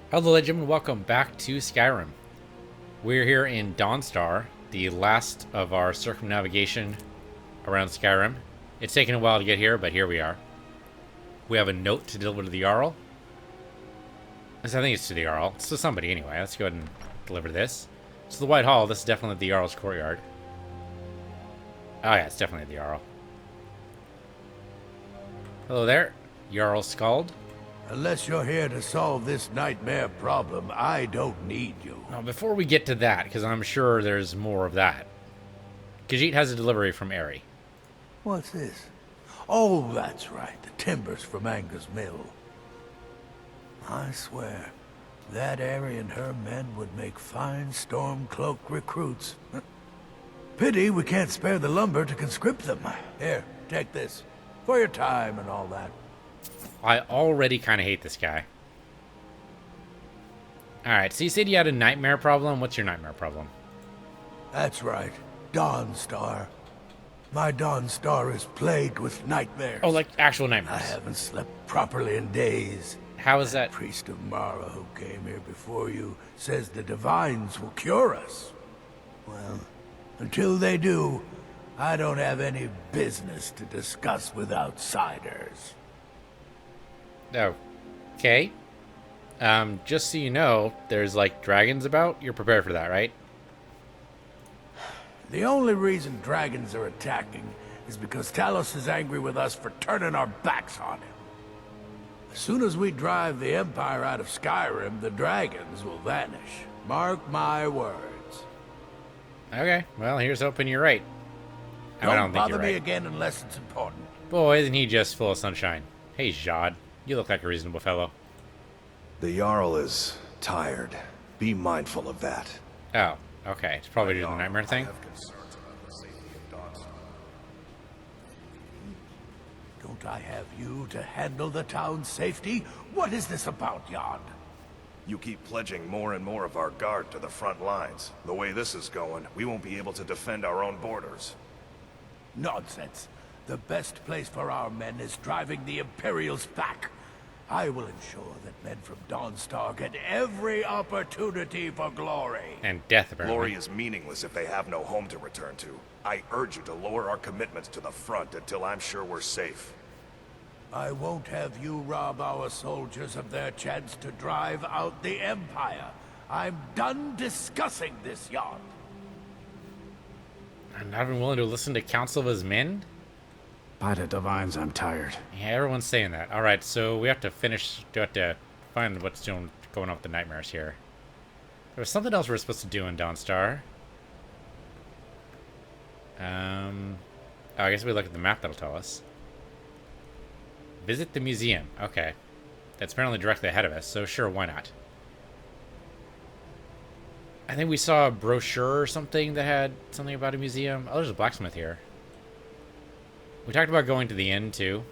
Hello, legend, and welcome back to Skyrim. We're here in Dawnstar, the last of our circumnavigation around Skyrim. It's taken a while to get here, but here we are. We have a note to deliver to the Jarl. I think it's to the Jarl. It's to somebody anyway. Let's go ahead and deliver this. It's the White Hall. This is definitely the Jarl's courtyard. Oh yeah, it's definitely the Jarl. Hello there, Jarl Skald. Unless you're here to solve this nightmare problem, I don't need you. Now, before we get to that, because I'm sure there's more of that, Khajiit has a delivery from Aerie. What's this? Oh, that's right, the timbers from Anger's mill. I swear, that Aerie and her men would make fine Stormcloak recruits. Pity we can't spare the lumber to conscript them. Here, take this. For your time and all that. I already kind of hate this guy. Alright, so you said you had a nightmare problem? What's your nightmare problem? That's right, Dawnstar. My Dawnstar is plagued with nightmares. Oh, like actual I nightmares. haven't slept properly in days. How is that? Priest of Mara who came here before you says the divines will cure us. Well, until they do, I don't have any business to discuss with outsiders. Okay. Just so you know, there's like dragons about. You're prepared for that, right? The only reason dragons are attacking is because Talos is angry with us for turning our backs on him. As soon as we drive the Empire out of Skyrim, the dragons will vanish. Mark my words. Okay, well, here's hoping you're right. I Don't don't think bother you're me right. again unless it's important. Boy, isn't he just full of sunshine. Hey, Jad. You look like a reasonable fellow. The Jarl is tired. Be mindful of that. Oh, okay. It's probably due to the nightmare thing. Don't I have you to handle the town's safety? What is this about, Jan? You keep pledging more and more of our guard to the front lines. The way this is going, we won't be able to defend our own borders. Nonsense. The best place for our men is driving the Imperials back. I will ensure that men from Dawnstar get every opportunity for glory. And death, apparently. Glory is meaningless if they have no home to return to. I urge you to lower our commitments to the front until I'm sure we're safe. I won't have you rob our soldiers of their chance to drive out the Empire. I'm done discussing this, Jan. I'm not even willing to listen to counsel of his men? By the divines, I'm tired. Yeah, everyone's saying that. Alright, so we have to find what's going on with the nightmares here. There was something else we were supposed to do in Dawnstar. I guess we look at the map, that'll tell us. Visit the museum. Okay. That's apparently directly ahead of us, so sure, why not? I think we saw a brochure or something that had something about a museum. Oh, there's a blacksmith here. We talked about going to the inn, too.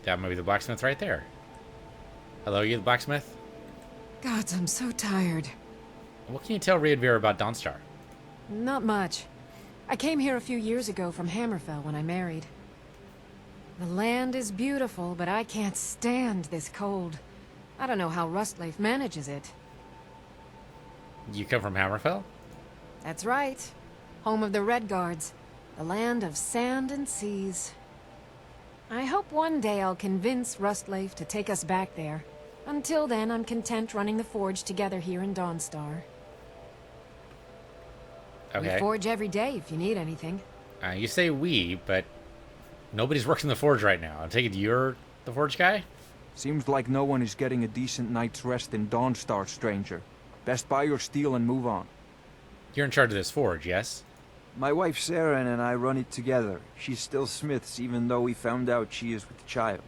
That might be the blacksmith right there. Hello, you the blacksmith? Gods, I'm so tired. What can you tell Riadvir about Dawnstar? Not much. I came here a few years ago from Hammerfell when I married. The land is beautiful, but I can't stand this cold. I don't know how Rustleif manages it. You come from Hammerfell? That's right. Home of the Redguards. The land of sand and seas. I hope one day I'll convince Rustleif to take us back there. Until then, I'm content running the forge together here in Dawnstar. Okay. We forge every day if you need anything. You say we, but nobody's working the forge right now. I take it you're the forge guy? Seems like no one is getting a decent night's rest in Dawnstar, stranger. Best buy your steel and move on. You're in charge of this forge, yes? My wife Saren and I run it together. She's still Smith's even though we found out she is with child.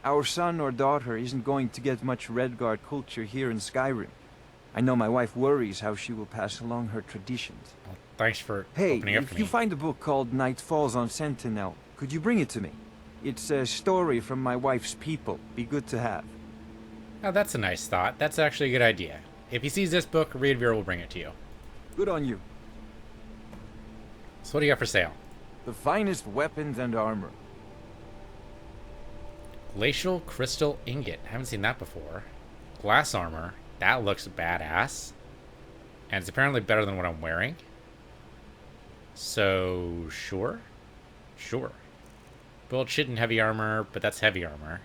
Our son or daughter isn't going to get much Redguard culture here in Skyrim. I know my wife worries how she will pass along her traditions. Well, thanks for Hey, opening up if for you me. find a book called Night Falls on Sentinel, could you bring it to me? It's a story from my wife's people. Be good to have. Oh, that's a nice thought. That's actually a good idea. If he sees this book, Riadvir will bring it to you. Good on you. So what do you got for sale? The finest weapons and armor. Glacial crystal ingot. Haven't seen that before. glass armor. That looks badass. And it's apparently better than what I'm wearing. So, sure. Sure. Bullet shit and heavy armor, but that's heavy armor.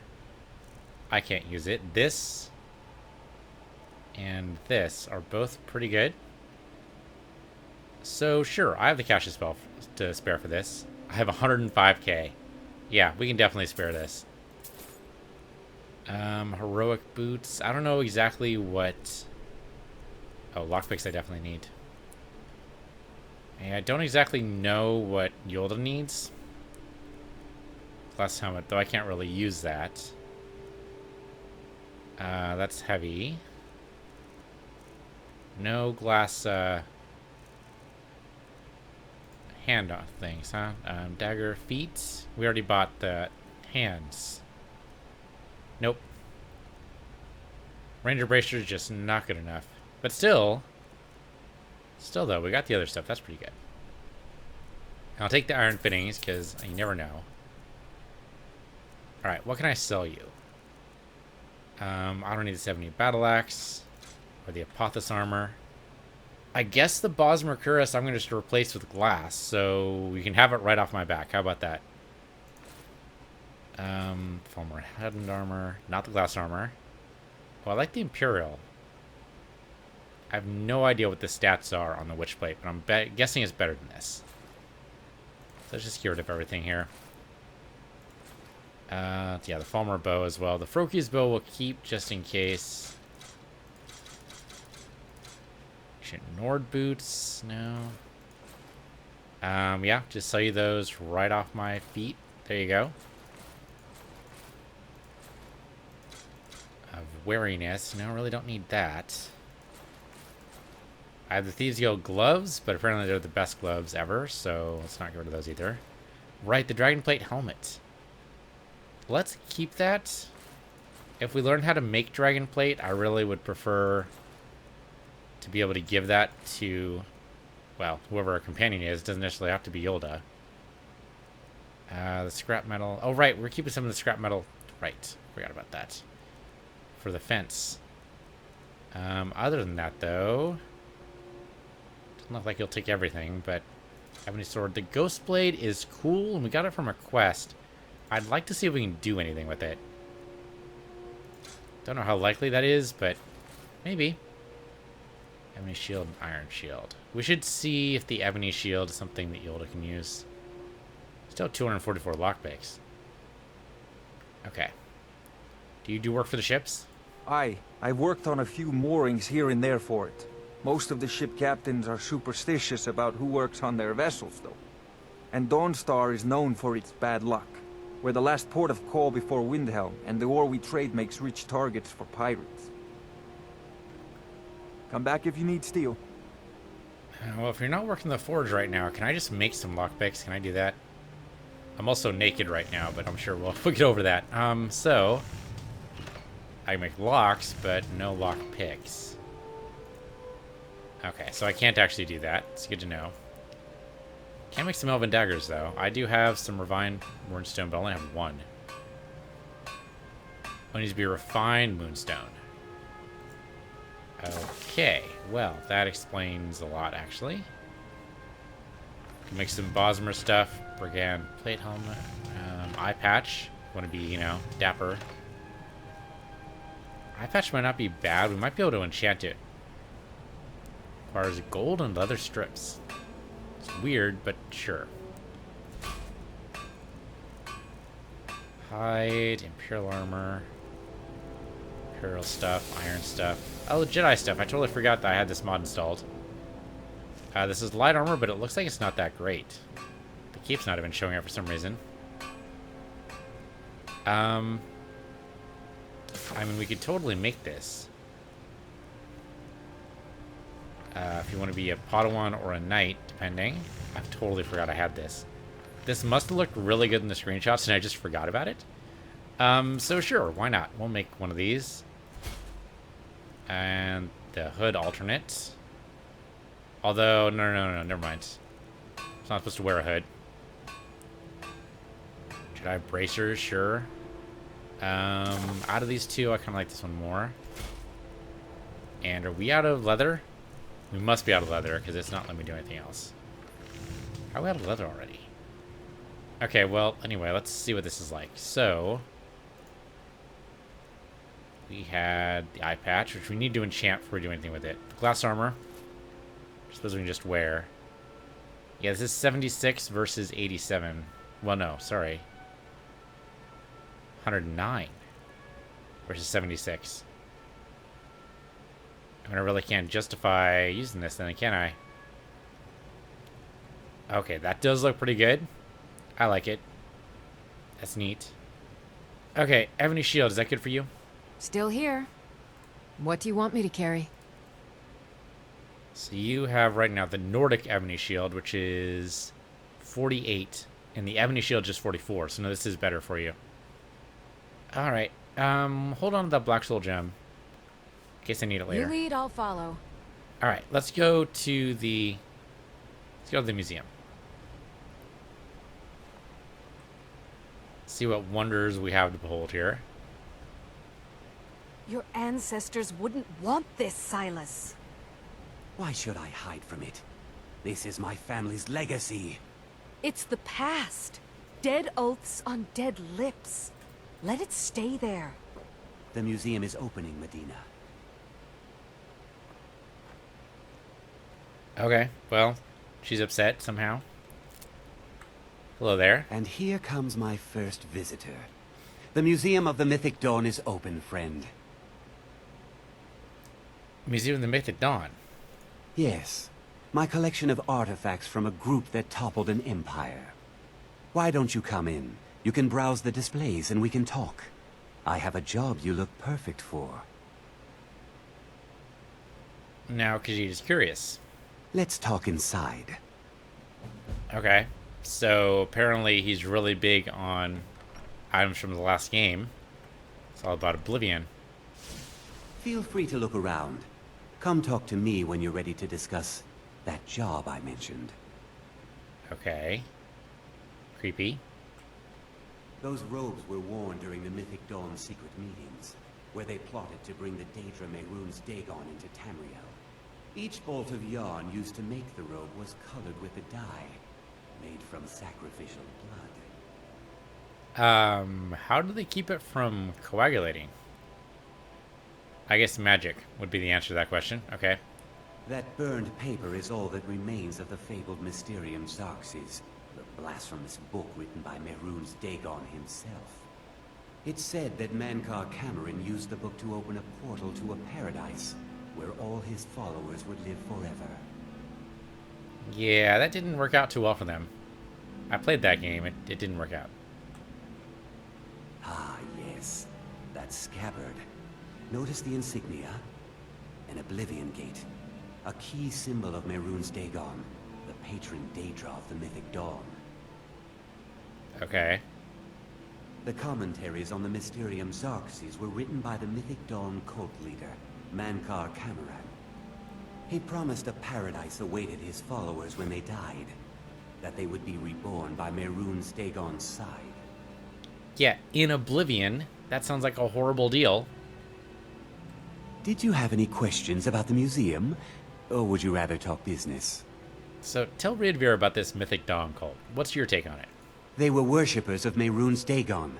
I can't use it. This and this are both pretty good. So, sure, I have the cash to spare for this. I have 105k. Yeah, we can definitely spare this. Heroic boots. I don't know exactly what... Oh, lockpicks I definitely need. And I don't exactly know what Yolda needs. Glass helmet, though I can't really use that. That's heavy. No glass, hand off things, huh? Dagger feet. We already bought the hands. Nope. Ranger bracers just not good enough. But still though, we got the other stuff. That's pretty good. And I'll take the iron fittings because you never know. All right, what can I sell you? I don't need the 70 battle axe or the Apothis armor. I guess the Bos Mercurus I'm going to just replace with glass, so you can have it right off my back. How about that? Former hardened armor, not the glass armor. Oh, I like the Imperial. I have no idea what the stats are on the Witch Plate, but I'm guessing it's better than this. So let's just get rid of everything here. Yeah, the Falmer bow as well. The Froki's bow will keep just in case. Nord boots, no. Yeah, just sell you those right off my feet. There you go. Of wariness, no, really don't need that. I have the Thieves Guild gloves, but apparently they're the best gloves ever, so let's not get rid of those either. Right, the Dragonplate helmet. Let's keep that. If we learn how to make Dragonplate, I really would prefer to be able to give that to, well, whoever our companion is. It doesn't necessarily have to be Yolda. The scrap metal. Oh, right, we're keeping some of the scrap metal. Right, forgot about that. For the fence. Other than that, though, doesn't look like you'll take everything, but Ebony Sword. The Ghost Blade is cool, and we got it from a quest. I'd like to see if we can do anything with it. Don't know how likely that is, but maybe. Ebony Shield and Iron Shield. We should see if the Ebony Shield is something that Yolda can use. Still 244 lockpicks. Okay. Do you do work for the ships? I've worked on a few moorings here and there for it. Most of the ship captains are superstitious about who works on their vessels, though. And Dawnstar is known for its bad luck. We're the last port of call before Windhelm, and the ore we trade makes rich targets for pirates. Come back if you need steel. Well, if you're not working the forge right now, can I just make some lockpicks? Can I do that? I'm also naked right now, but I'm sure we'll get over that. So I can make locks, but no lock picks. Okay, so I can't actually do that. It's good to know. Can't make some elven daggers, though. I do have some refined moonstone, but I only have one. It needs to be refined moonstone. Okay, well, that explains a lot, actually. Can make some Bosmer stuff. Brigand plate helmet. Eye patch. Want to be, you know, dapper. Eye patch might not be bad. We might be able to enchant it. Requires gold and leather strips. It's weird, but sure. Hide, Imperial armor. Imperial stuff, iron stuff. Oh, Jedi stuff. I totally forgot that I had this mod installed. This is light armor, but it looks like it's not that great. The keep's not even showing up for some reason. I mean, we could totally make this. If you want to be a Padawan or a Knight, depending. I totally forgot I had this. This must have looked really good in the screenshots, and I just forgot about it. So sure, why not? We'll make one of these. And the hood alternate. Although, no, never mind. It's not supposed to wear a hood. Jedi bracers, sure. Out of these two, I kind of like this one more. And are we out of leather? We must be out of leather because it's not letting me do anything else. How are we out of leather already? Okay, well, anyway, let's see what this is like. So, we had the eye patch, which we need to enchant before we do anything with it. Glass armor, I suppose we can just wear. Yeah, this is 76 versus 87. Well, no, sorry. 109 versus 76. I mean, I really can't justify using this then, can I? Okay, that does look pretty good. I like it. That's neat. Okay, Ebony Shield, is that good for you? Still here. What do you want me to carry? So you have right now the Nordic Ebony Shield, which is 48, and the Ebony Shield just 44. So no, this is better for you. All right. Hold on to that Black Soul Gem in case I need it later. You lead, I'll follow. All right, let's go to the museum. See what wonders we have to behold here. Your ancestors wouldn't want this, Silas. Why should I hide from it? This is my family's legacy. It's the past. Dead oaths on dead lips. Let it stay there. The museum is opening, Medina. Okay, well, she's upset somehow. Hello there. And here comes my first visitor. The Museum of the Mythic Dawn is open, friend. Museum of the Mythic Dawn. Yes, my collection of artifacts from a group that toppled an empire. Why don't you come in? You can browse the displays and we can talk. I have a job you look perfect for. Now, Khajiit is curious. Let's talk inside. Okay. So, apparently he's really big on items from the last game. It's all about Oblivion. Feel free to look around. Come talk to me when you're ready to discuss that job I mentioned. Okay. Creepy. Those robes were worn during the Mythic Dawn secret meetings, where they plotted to bring the Daedra Mehrunes Dagon into Tamriel. Each bolt of yarn used to make the robe was colored with a dye, made from sacrificial blood. How do they keep it from coagulating? I guess magic would be the answer to that question. Okay. That burned paper is all that remains of the fabled Mysterium Xarxes, the blasphemous book written by Mehrunes Dagon himself. It's said that Mankar Cameron used the book to open a portal to a paradise, where all his followers would live forever. Yeah, that didn't work out too well for them. I played that game. It didn't work out. Ah, yes. That scabbard. Notice the insignia? An Oblivion Gate. A key symbol of Mehrunes Dagon, the patron Daedra of the Mythic Dawn. Okay. The commentaries on the Mysterium Xarxes were written by the Mythic Dawn cult leader, Mankar Cameron. He promised a paradise awaited his followers when they died, that they would be reborn by Mehrunes Dagon's side. Yeah, in Oblivion, that sounds like a horrible deal. Did you have any questions about the museum, or would you rather talk business? So tell Ridvir about this Mythic Dawn cult. What's your take on it? They were worshippers of Mehrunes Dagon,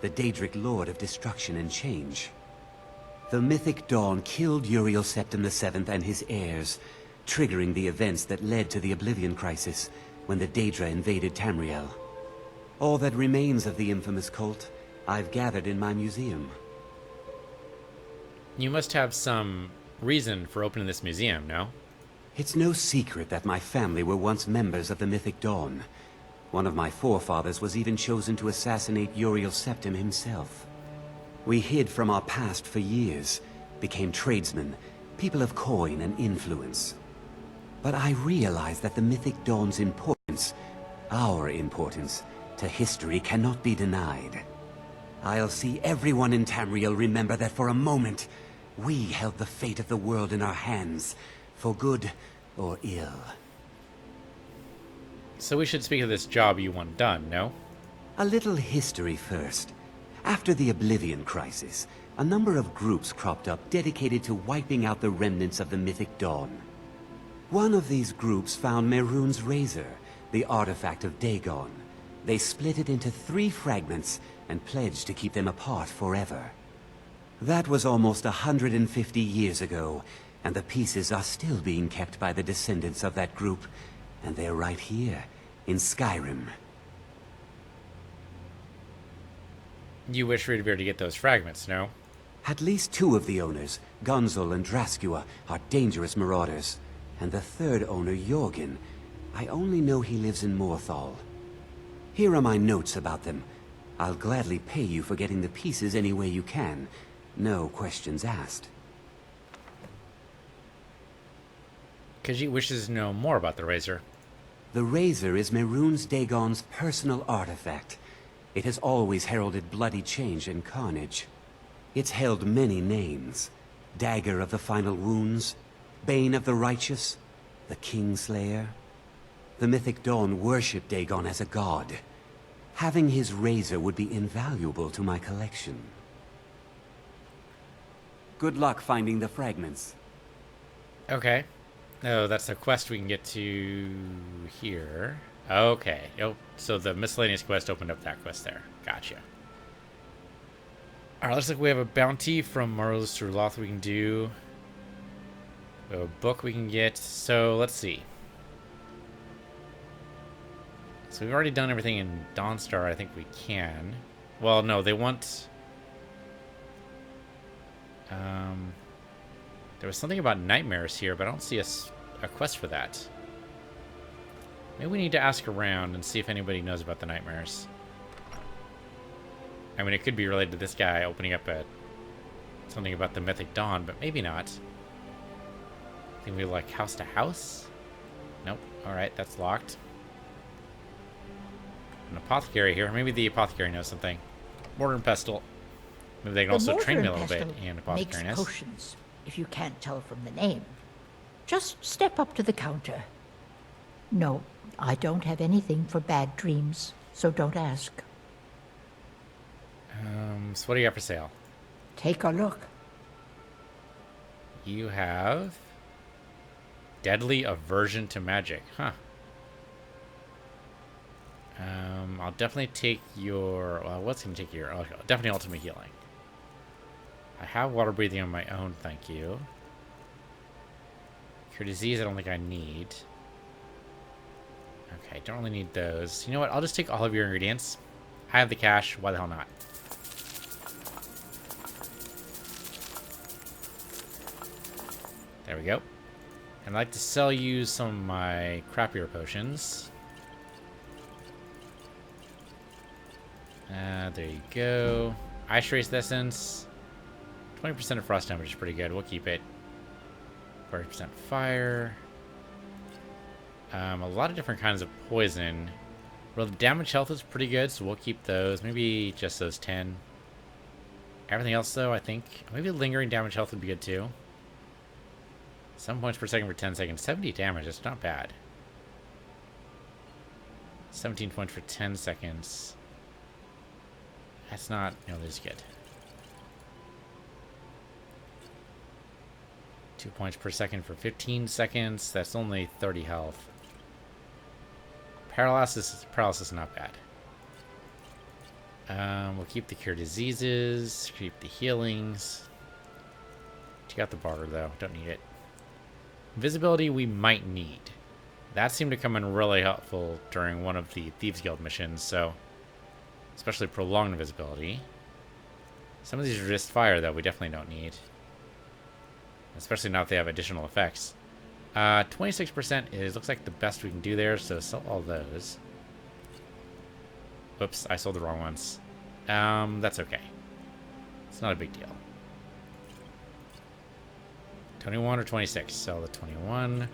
the Daedric Lord of Destruction and Change. The Mythic Dawn killed Uriel Septim VII and his heirs, triggering the events that led to the Oblivion Crisis when the Daedra invaded Tamriel. All that remains of the infamous cult, I've gathered in my museum. You must have some reason for opening this museum, no? It's no secret that my family were once members of the Mythic Dawn. One of my forefathers was even chosen to assassinate Uriel Septim himself. We hid from our past for years, became tradesmen, people of coin and influence. But I realized that the Mythic Dawn's importance, our importance, to history cannot be denied. I'll see everyone in Tamriel remember that for a moment, we held the fate of the world in our hands, for good or ill. So we should speak of this job you want done, no? A little history first. After the Oblivion Crisis, a number of groups cropped up dedicated to wiping out the remnants of the Mythic Dawn. One of these groups found Mehrunes' razor, the artifact of Dagon. They split it into 3 fragments and pledged to keep them apart forever. That was almost 150 years ago, and the pieces are still being kept by the descendants of that group, and they're right here, in Skyrim. You wish we'd be able to get those fragments, no? At least 2 of the owners, Gunzel and Draskua, are dangerous marauders. And the 3rd owner, Jorgen, I only know he lives in Morthal. Here are my notes about them. I'll gladly pay you for getting the pieces any way you can. No questions asked. Khajiit wishes to know more about the razor. The razor is Mehrunes Dagon's personal artifact. It has always heralded bloody change and carnage. It's held many names. Dagger of the Final Wounds, Bane of the Righteous, the Kingslayer. The Mythic Dawn worship Dagon as a god. Having his razor would be invaluable to my collection. Good luck finding the fragments. Okay. Oh, that's a quest we can get to here. Okay. Oh, so the miscellaneous quest opened up that quest there. Gotcha. Alright, looks like we have a bounty from Marlos through Loth we can do. We have a book we can get. So, let's see. So we've already done everything in Dawnstar. I think we can. Well, no, they want... there was something about nightmares here, but I don't see a quest for that. Maybe we need to ask around and see if anybody knows about the nightmares. I mean, it could be related to this guy opening up something about the Mythic Dawn, but maybe not. I think we like house to house? Nope. Alright, that's locked. An apothecary here. Maybe the apothecary knows something. Mortar and pestle. Maybe they can also train me a little bit in apothecariness. Makes potions, if you can't tell from the name. Just step up to the counter. No, I don't have anything for bad dreams, so don't ask. So what do you got for sale? Take a look. You have... Deadly Aversion to Magic. Huh. I'll definitely take your... Well, what's going to take your... Oh, definitely Ultimate Healing. I have Water Breathing on my own, thank you. Cure Disease, I don't think I need. Okay, don't really need those. You know what? I'll just take all of your ingredients. I have the cash. Why the hell not? There we go. And I'd like to sell you some of my crappier potions. There you go. Ice Race Essence. 20% of frost damage is pretty good. We'll keep it. 40% fire. A lot of different kinds of poison. Well, the damage health is pretty good, so we'll keep those. Maybe just those 10. Everything else, though, I think... Maybe lingering damage health would be good, too. 7 points per second for 10 seconds. 70 damage, that's not bad. 17 points for 10 seconds. That's not nearly as good. 2 points per second for 15 seconds. That's only 30 health. Paralysis is not bad. We'll keep the Cure Diseases. Keep the healings. You got the barter, though. Don't need it. Invisibility we might need. That seemed to come in really helpful during one of the Thieves Guild missions, so... Especially prolonged invisibility. Some of these resist fire, though, we definitely don't need. Especially now if they have additional effects. 26% is, looks like the best we can do there, so sell all those. Whoops, I sold the wrong ones. That's okay. It's not a big deal. 21 or 26? Sell the 21.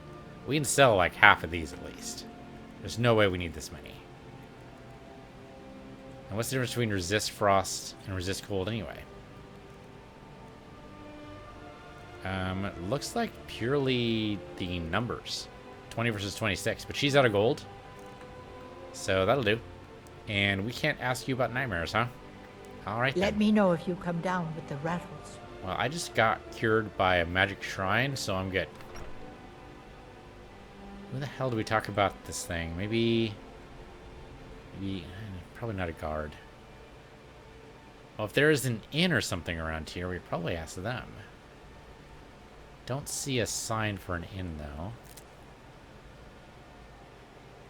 We can sell like half of these at least. There's no way we need this many. And what's the difference between resist frost and resist cold anyway? It looks like purely the numbers. 20 versus 26, but she's out of gold. So that'll do. And we can't ask you about nightmares, huh? Alright Let then. me know if you come down with the rattles. Well, I just got cured by a magic shrine, so I'm good. Who the hell do we talk about this thing? Maybe probably not a guard. Well, if there is an inn or something around here, we probably ask them. Don't see a sign for an inn, though.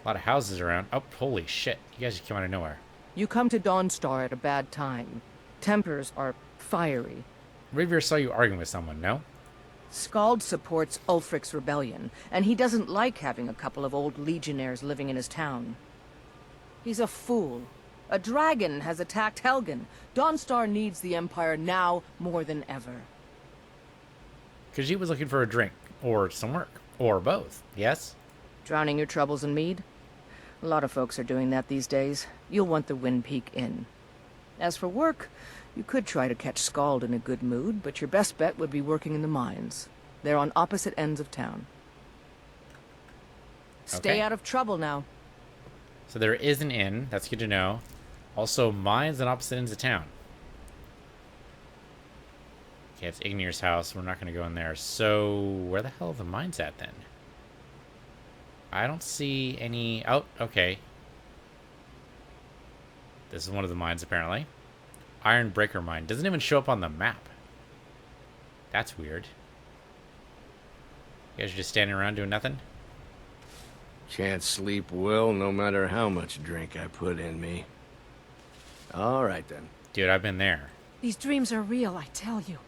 A lot of houses around. Oh, holy shit. You guys just came out of nowhere. You come to Dawnstar at a bad time. Tempers are fiery. Rivir saw you arguing with someone, no? Skald supports Ulfric's rebellion, and he doesn't like having a couple of old legionnaires living in his town. He's a fool. A dragon has attacked Helgen. Dawnstar needs the Empire now more than ever. Khajiit was looking for a drink, or some work, or both, yes? Drowning your troubles in mead? A lot of folks are doing that these days. You'll want the Wind Peak Inn. As for work, you could try to catch Skald in a good mood, but your best bet would be working in the mines. They're on opposite ends of town. Stay Okay. out of trouble now. So there is an inn, that's good to know. Also, mines on opposite ends of town. Okay, it's Ignir's house. We're not going to go in there. So, where the hell are the mines at, then? I don't see any... Oh, okay. This is one of the mines, apparently. Iron Breaker Mine. Doesn't even show up on the map. That's weird. You guys are just standing around doing nothing? Can't sleep well no matter how much drink I put in me. All right, then. Dude, I've been there. These dreams are real, I tell you.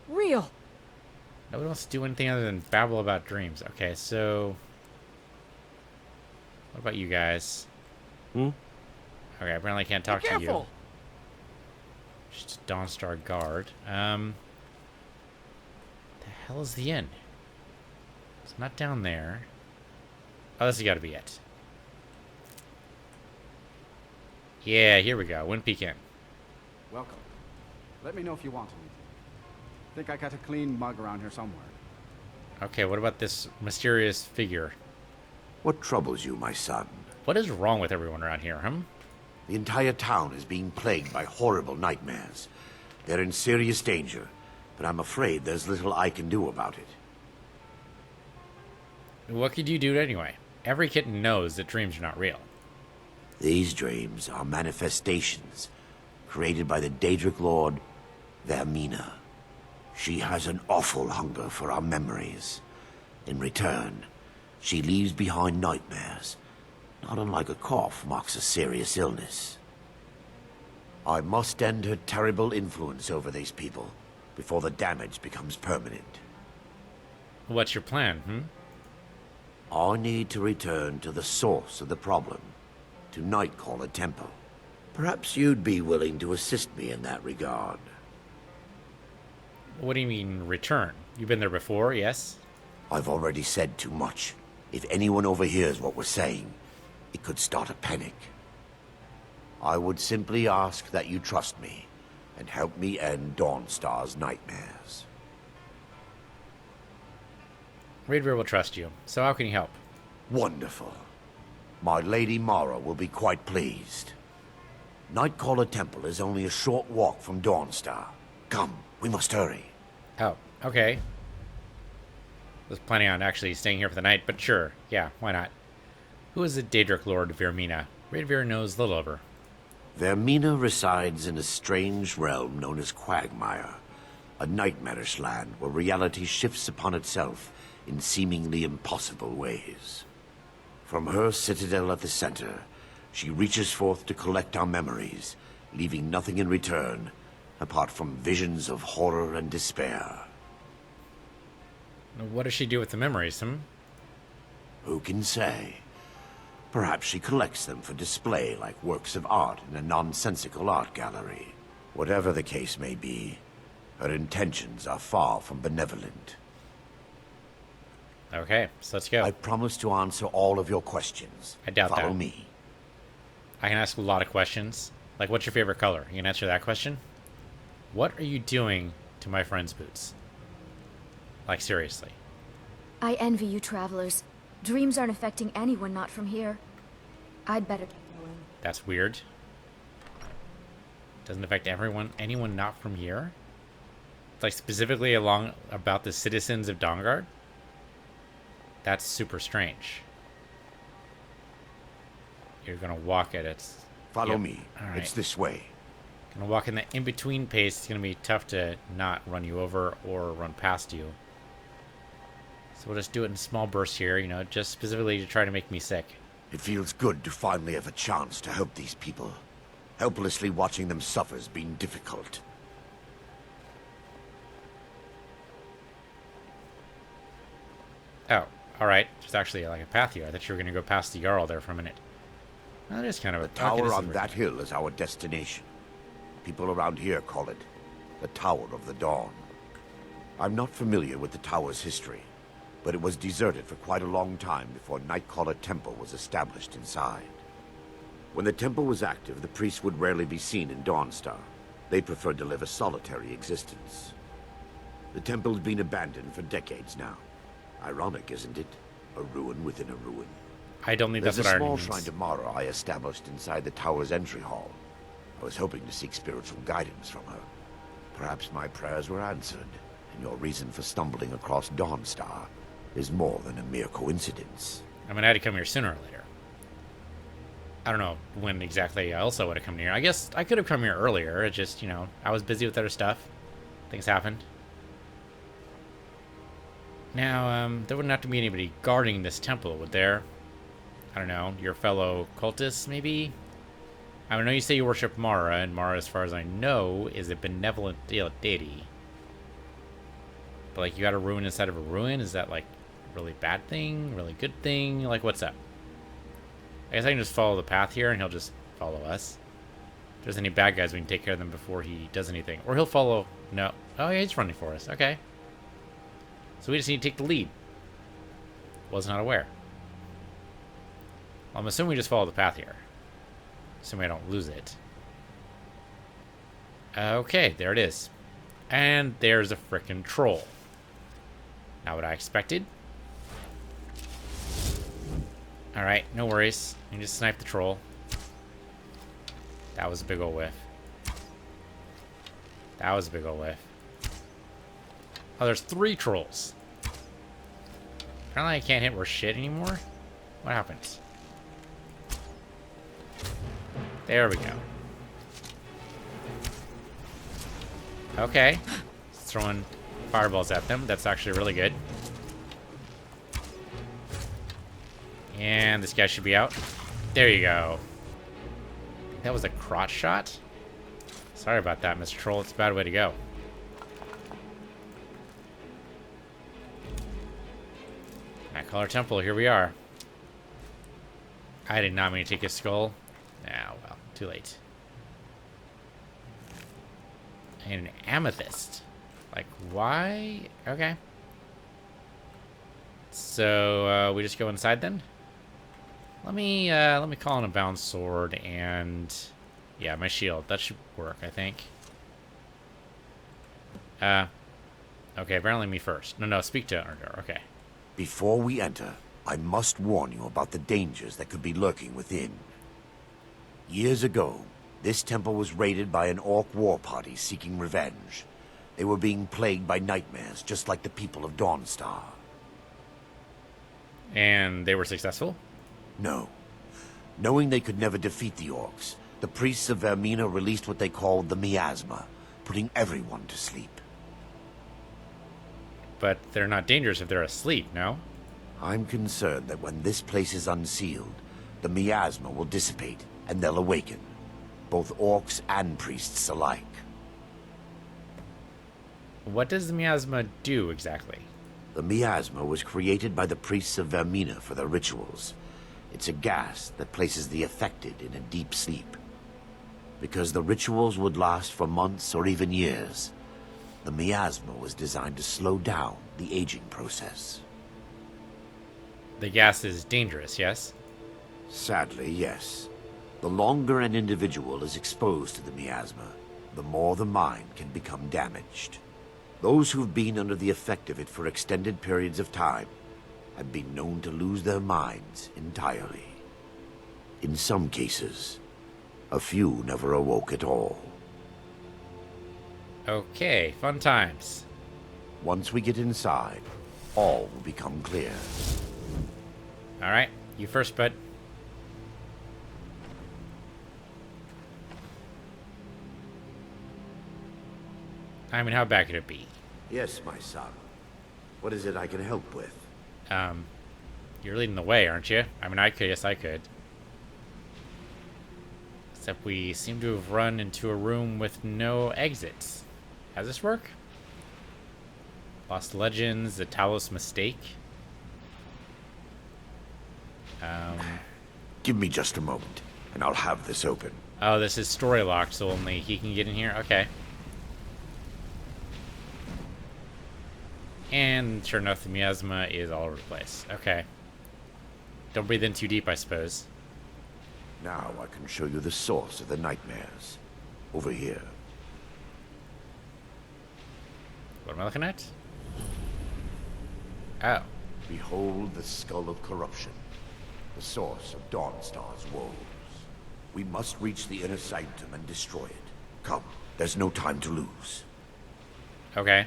Real. Nobody wants to do anything other than babble about dreams. Okay, so... What about you guys? Hmm? Okay, apparently I can't talk to you. Careful. Just a Dawnstar guard. The hell is the inn? It's not down there. Oh, this has got to be it. Yeah, here we go. Wind Peak Inn. Welcome. Let me know if you want anything. Think I got a clean mug around here somewhere. Okay, what about this mysterious figure? What troubles you, my son? What is wrong with everyone around here, huh? The entire town is being plagued by horrible nightmares. They're in serious danger, but I'm afraid there's little I can do about it. What could you do anyway? Every kitten knows that dreams are not real. These dreams are manifestations created by the Daedric Lord, Vermina. She has an awful hunger for our memories. In return, she leaves behind nightmares, not unlike a cough marks a serious illness. I must end her terrible influence over these people before the damage becomes permanent. What's your plan, I need to return to the source of the problem, to Nightcaller Temple. Perhaps you'd be willing to assist me in that regard. What do you mean, return? You've been there before, yes? I've already said too much. If anyone overhears what we're saying, it could start a panic. I would simply ask that you trust me and help me end Dawnstar's nightmares. Rivir will trust you. So how can you help? Wonderful. My Lady Mara will be quite pleased. Nightcaller Temple is only a short walk from Dawnstar. Come, we must hurry. Oh, okay. Was planning on actually staying here for the night, but sure. Yeah, why not? Who is the Daedric Lord Vermina? Rivir knows little of her. Vermina resides in a strange realm known as Quagmire, a nightmarish land where reality shifts upon itself in seemingly impossible ways. From her citadel at the center, she reaches forth to collect our memories, leaving nothing in return apart from visions of horror and despair. What does she do with the memories, Who can say? Perhaps she collects them for display like works of art in a nonsensical art gallery. Whatever the case may be, her intentions are far from benevolent. Okay, so let's go. I promise to answer all of your questions. I doubt that. Follow me. I can ask a lot of questions. Like, what's your favorite color? You can answer that question? What are you doing to my friend's boots? Like, seriously. I envy you travelers. Dreams aren't affecting anyone not from here. I'd better get going. That's weird. Doesn't affect anyone not from here? It's like specifically about the citizens of Dawnguard? That's super strange. You're gonna walk at it. Follow me. All right. It's this way. Gonna walk in the in-between pace. It's gonna be tough to not run you over or run past you. So we'll just do it in small bursts here, you know, just specifically to try to make me sick. It feels good to finally have a chance to help these people. Helplessly watching them suffer has been difficult. Oh, alright. There's actually like a path here. I thought you were gonna go past the Jarl there for a minute. That is kind of the tower on that hill is our destination. People around here call it the Tower of the Dawn. I'm not familiar with the tower's history, but it was deserted for quite a long time before Nightcaller Temple was established inside. When the temple was active, the priests would rarely be seen in Dawnstar. They preferred to live a solitary existence. The temple's been abandoned for decades now. Ironic, isn't it? A ruin within a ruin. I don't think that's what irony means. There's a small shrine to Mara I established inside the tower's entry hall. I was hoping to seek spiritual guidance from her. Perhaps my prayers were answered, and your reason for stumbling across Dawnstar is more than a mere coincidence. I mean, I had to come here sooner or later. I don't know when exactly else I would have come here. I guess I could have come here earlier. It just, you know, I was busy with other stuff. Things happened. Now, there wouldn't have to be anybody guarding this temple, would there? I don't know, your fellow cultists, maybe? I know you say you worship Mara, and Mara, as far as I know, is a benevolent deity. But, like, you got a ruin inside of a ruin? Is that, like, a really bad thing? Really good thing? Like, what's up? I guess I can just follow the path here, and he'll just follow us. If there's any bad guys, we can take care of them before he does anything. Or he'll follow... No. Oh, yeah, he's running for us. Okay. So we just need to take the lead. Was not aware. Well, I'm assuming we just follow the path here. Assuming I don't lose it. Okay, there it is. And there's a frickin' troll. Not what I expected. Alright, no worries. You can just snipe the troll. That was a big ol' whiff. That was a big ol' whiff. Oh, there's 3 trolls. Apparently I can't hit worth shit anymore. What happens? There we go. Okay. Throwing fireballs at them. That's actually really good. And this guy should be out. There you go. That was a crotch shot? Sorry about that, Mr. Troll. It's a bad way to go. Nightcaller Temple, here we are. I did not mean to take his skull. Ah, well, too late. And an amethyst. Like, why? Okay. So, we just go inside then? Let me call in a bound sword and... Yeah, my shield. That should work, I think. Okay, apparently me first. No, speak to Ardor. Okay. Before we enter, I must warn you about the dangers that could be lurking within. Years ago, this temple was raided by an orc war party seeking revenge. They were being plagued by nightmares, just like the people of Dawnstar. And they were successful? No. Knowing they could never defeat the orcs, the priests of Vermina released what they called the miasma, putting everyone to sleep. But they're not dangerous if they're asleep, no? I'm concerned that when this place is unsealed, the miasma will dissipate, and they'll awaken. Both orcs and priests alike. What does the miasma do, exactly? The miasma was created by the priests of Vermina for their rituals. It's a gas that places the affected in a deep sleep. Because the rituals would last for months or even years, the miasma was designed to slow down the aging process. The gas is dangerous, yes? Sadly, yes. The longer an individual is exposed to the miasma, the more the mind can become damaged. Those who've been under the effect of it for extended periods of time have been known to lose their minds entirely. In some cases, a few never awoke at all. Okay, fun times. Once we get inside, all will become clear. Alright, you first, bud. I mean, how bad could it be? Yes, my son. What is it I can help with? You're leading the way, aren't you? I mean, I could, yes, I could. Except we seem to have run into a room with no exits. How does this work? Lost Legends, the Talos Mistake. Give me just a moment, and I'll have this open. Oh, this is story locked, so only he can get in here? Okay. And sure enough, the miasma is all over the place. Okay. Don't breathe in too deep, I suppose. Now I can show you the source of the nightmares. Over here. What am I looking at? Oh. Behold the Skull of Corruption, the source of Dawnstar's woes. We must reach the inner sanctum and destroy it. Come, there's no time to lose. Okay.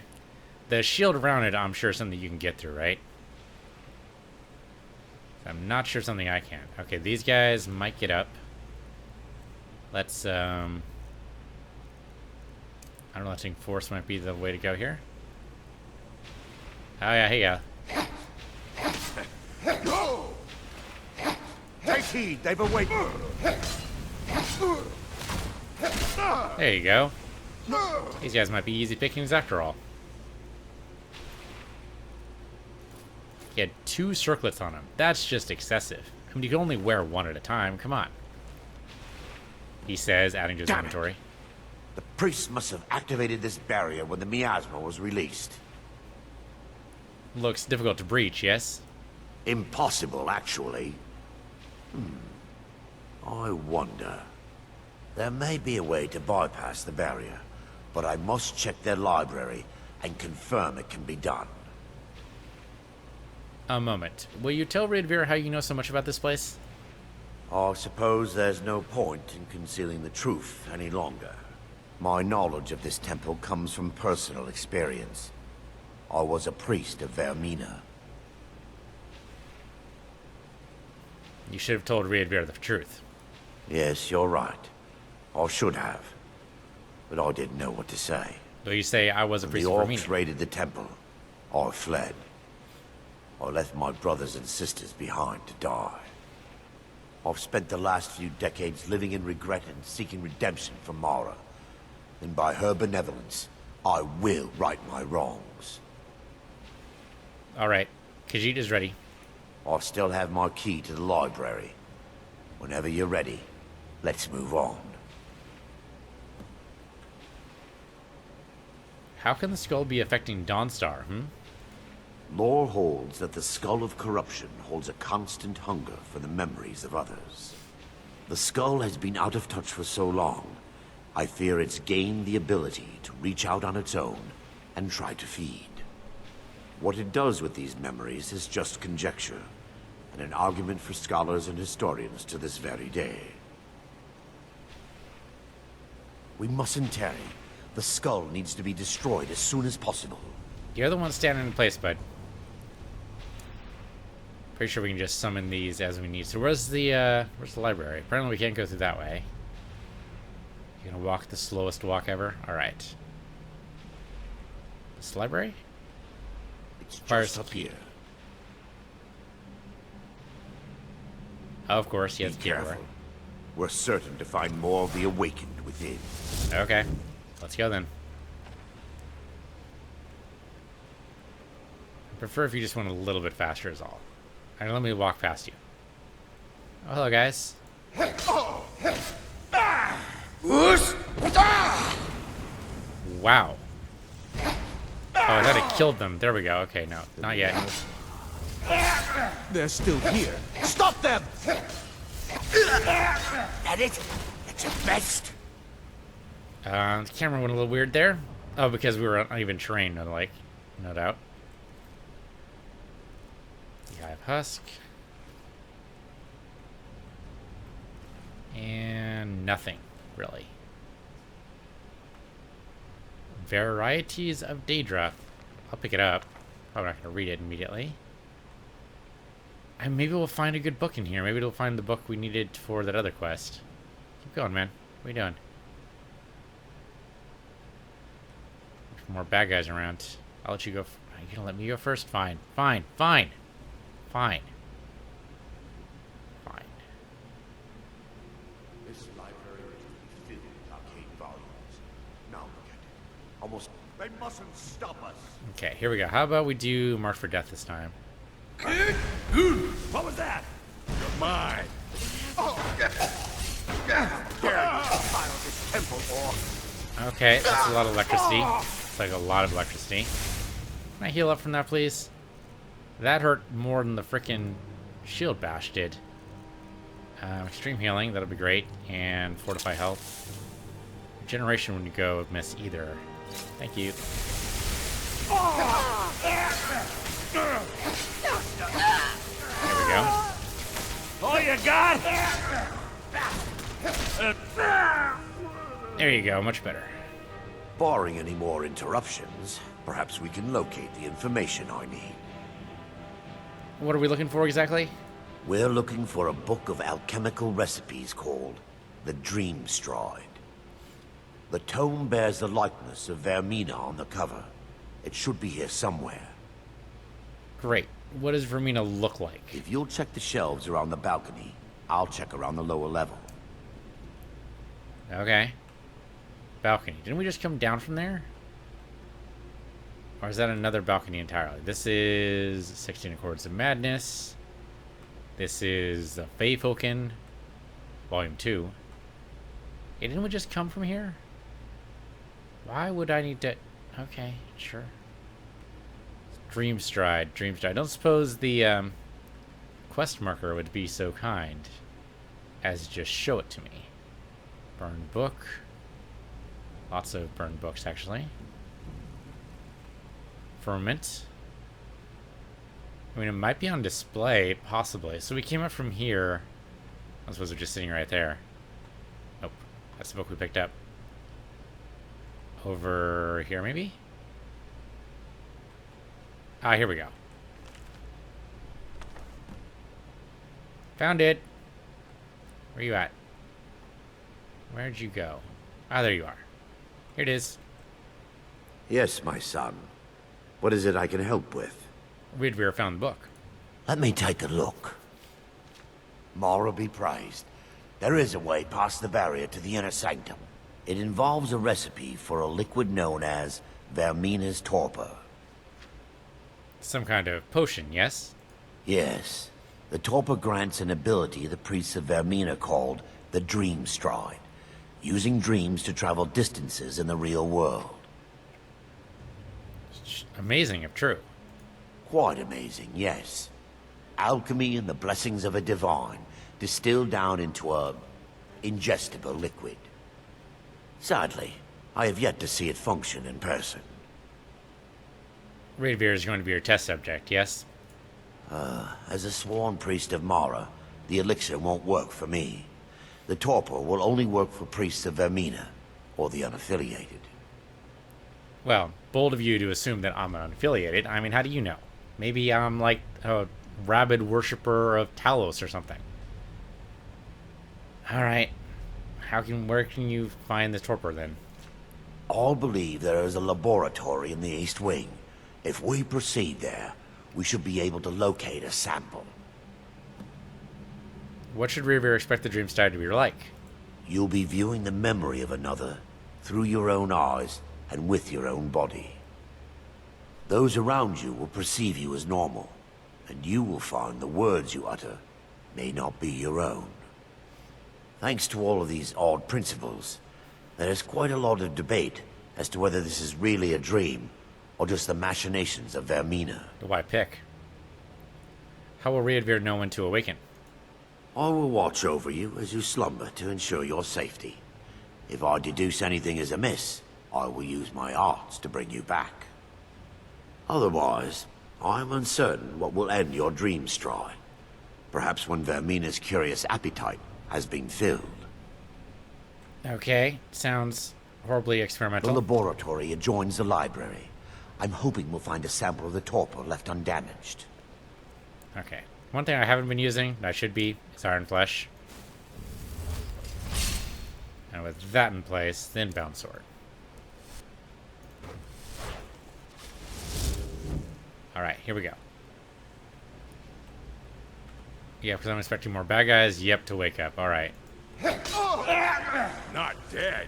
The shield around it, I'm sure, is something you can get through, right? I'm not sure something I can. Okay, these guys might get up. Let's, I don't know, I think force might be the way to go here. Oh, yeah, hey, yeah. Take heed, they've awakened. There you go. These guys might be easy pickings after all. He had 2 circlets on him. That's just excessive. I mean, you can only wear 1 at a time. Come on. He says, adding to his inventory. The priest must have activated this barrier when the miasma was released. Looks difficult to breach, yes? Impossible, actually. I wonder. There may be a way to bypass the barrier, but I must check their library and confirm it can be done. A moment. Will you tell Redveer how you know so much about this place? I suppose there's no point in concealing the truth any longer. My knowledge of this temple comes from personal experience. I was a priest of Vermina. You should have told Redveer the truth. Yes, you're right. I should have. But I didn't know what to say. Though you say I was a priest of When the Vermina. orcs raided the temple, I fled. I left my brothers and sisters behind to die. I've spent the last few decades living in regret and seeking redemption from Mara. And by her benevolence, I will right my wrongs. Alright. Khajiit is ready. I still have my key to the library. Whenever you're ready, let's move on. How can the skull be affecting Dawnstar, Lore holds that the Skull of Corruption holds a constant hunger for the memories of others. The skull has been out of touch for so long, I fear it's gained the ability to reach out on its own and try to feed. What it does with these memories is just conjecture, and an argument for scholars and historians to this very day. We mustn't tarry. The skull needs to be destroyed as soon as possible. You're the one standing in place, bud. Pretty sure we can just summon these as we need. So where's the library? Apparently we can't go through that way. You're gonna walk the slowest walk ever? Alright. This library? It's just up here. Oh, of course, yes. Be careful. We're certain to find more of the awakened within. Okay. Let's go then. I prefer if you just went a little bit faster is all. Alright, let me walk past you. Oh, hello, guys. Wow. Oh, I thought it killed them. There we go. Okay, no, not yet. They're still here. Stop them! That it? That's your best? The camera went a little weird there. Oh, because we were uneven terrain, no doubt. The Eye of Husk. And nothing, really. Varieties of Daedra. I'll pick it up. I'm not going to read it immediately. And maybe we'll find a good book in here. Maybe we'll find the book we needed for that other quest. Keep going, man. What are you doing? More bad guys around. I'll let you go. You're gonna let me go first? Fine. Fine. Fine. Fine. Fine. This library is filled with arcane volumes. Now look at it. Almost. They mustn't stop us. Okay, here we go. How about we do Mark for Death this time? What was that? You're mine. This temple, or Okay, that's a lot of electricity. It's like a lot of electricity. Can I heal up from that, please? That hurt more than the frickin' shield bash did. Extreme healing, that'll be great. And fortify health. Regeneration when you go miss either. Thank you. There we go. All you got? There you go, much better. barring any more interruptions, perhaps we can locate the information I need. What are we looking for exactly? We're looking for a book of alchemical recipes called the Dream Stride. The tome bears the likeness of Vermina on the cover. It should be here somewhere. Great. What does Vermina look like? If you'll check the shelves around the balcony, I'll check around the lower level. Okay. Balcony. Didn't we just come down from there? Or is that another balcony entirely? This is 16 Accords of Madness. This is the Feyfolken, Volume 2. Hey, didn't we just come from here? Why would I need to... Okay, sure. Dream Stride. Dream Stride. I don't suppose the quest marker would be so kind as just show it to me. Burned book. Lots of burned books, actually. Ferment. I mean, it might be on display, possibly. So we came up from here. I suppose they're just sitting right there. Nope. That's the book we picked up. Over here, maybe? Ah, here we go. Found it. Where you at? Where'd you go? Ah, there you are. Here it is. Yes, my son. What is it I can help with? Ridveer found the book. Let me take a look. Mara be praised. There is a way past the barrier to the inner sanctum. It involves a recipe for a liquid known as Vermina's torpor. Some kind of potion, yes? Yes. The torpor grants an ability the priests of Vermina called the Dream Stride, using dreams to travel distances in the real world. Amazing, if true. Quite amazing, yes. Alchemy and the blessings of a divine, distilled down into a ingestible liquid. Sadly, I have yet to see it function in person. Ridveer is going to be your test subject, yes? As a sworn priest of Mara, the elixir won't work for me. The torpor will only work for priests of Vermina, or the unaffiliated. Well, bold of you to assume that I'm unaffiliated. I mean, how do you know? Maybe I'm like a rabid worshiper of Talos or something. Alright. Where can you find the torpor then? All believe there is a laboratory in the East Wing. If we proceed there, we should be able to locate a sample. What should Ridveer expect the Dream Stride to be like? You'll be viewing the memory of another through your own eyes and with your own body. Those around you will perceive you as normal, and you will find the words you utter may not be your own. Thanks to all of these odd principles, there is quite a lot of debate as to whether this is really a dream or just the machinations of Vermina. Why pick? How will Ridveer know when to awaken? I will watch over you as you slumber to ensure your safety. If I deduce anything is amiss, I will use my arts to bring you back. Otherwise, I am uncertain what will end your dream stride. Perhaps when Vermina's curious appetite has been filled. Okay, sounds horribly The experimental. laboratory adjoins the library. I'm hoping we'll find a sample of the torpor left undamaged. Okay. One thing I haven't been using, that I should be, is Iron Flesh. And with that in place, then Bound Sword. Alright, here we go. Yeah, because I'm expecting more bad guys. Yep, to wake up. Alright. Not dead.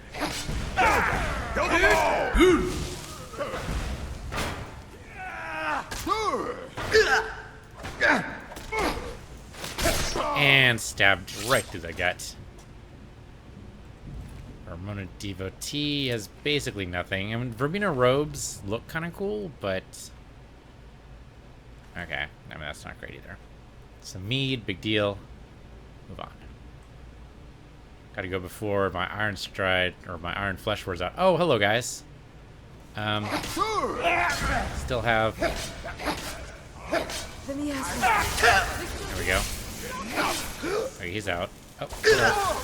And stabbed right through the gut. Ramona Devotee has basically nothing. I mean, Verbena robes look kind of cool, but... Okay, I mean, that's not great either. Some mead, big deal. Move on. Gotta go before my Iron Stride, or my Iron Flesh wears out. Oh, hello, guys. Still have... Let me ask There we go. Okay, he's out. Oh, hello.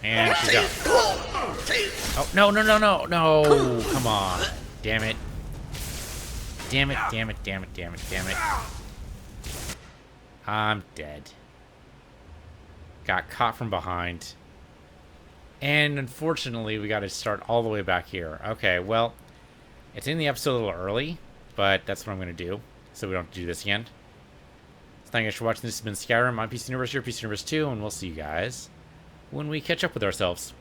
And she's out. Oh, no, no, no, no, no. Come on. Damn it. Damn it, damn it, damn it, damn it, damn it. I'm dead. Got caught from behind. And unfortunately, we got to start all the way back here. Okay, well, it's in the episode a little early, but that's what I'm going to do, so we don't have to do this again. So thank you guys for watching. This has been Skyrim. I'm Piece of the Universe, your Piece of the Universe 2, and we'll see you guys when we catch up with ourselves.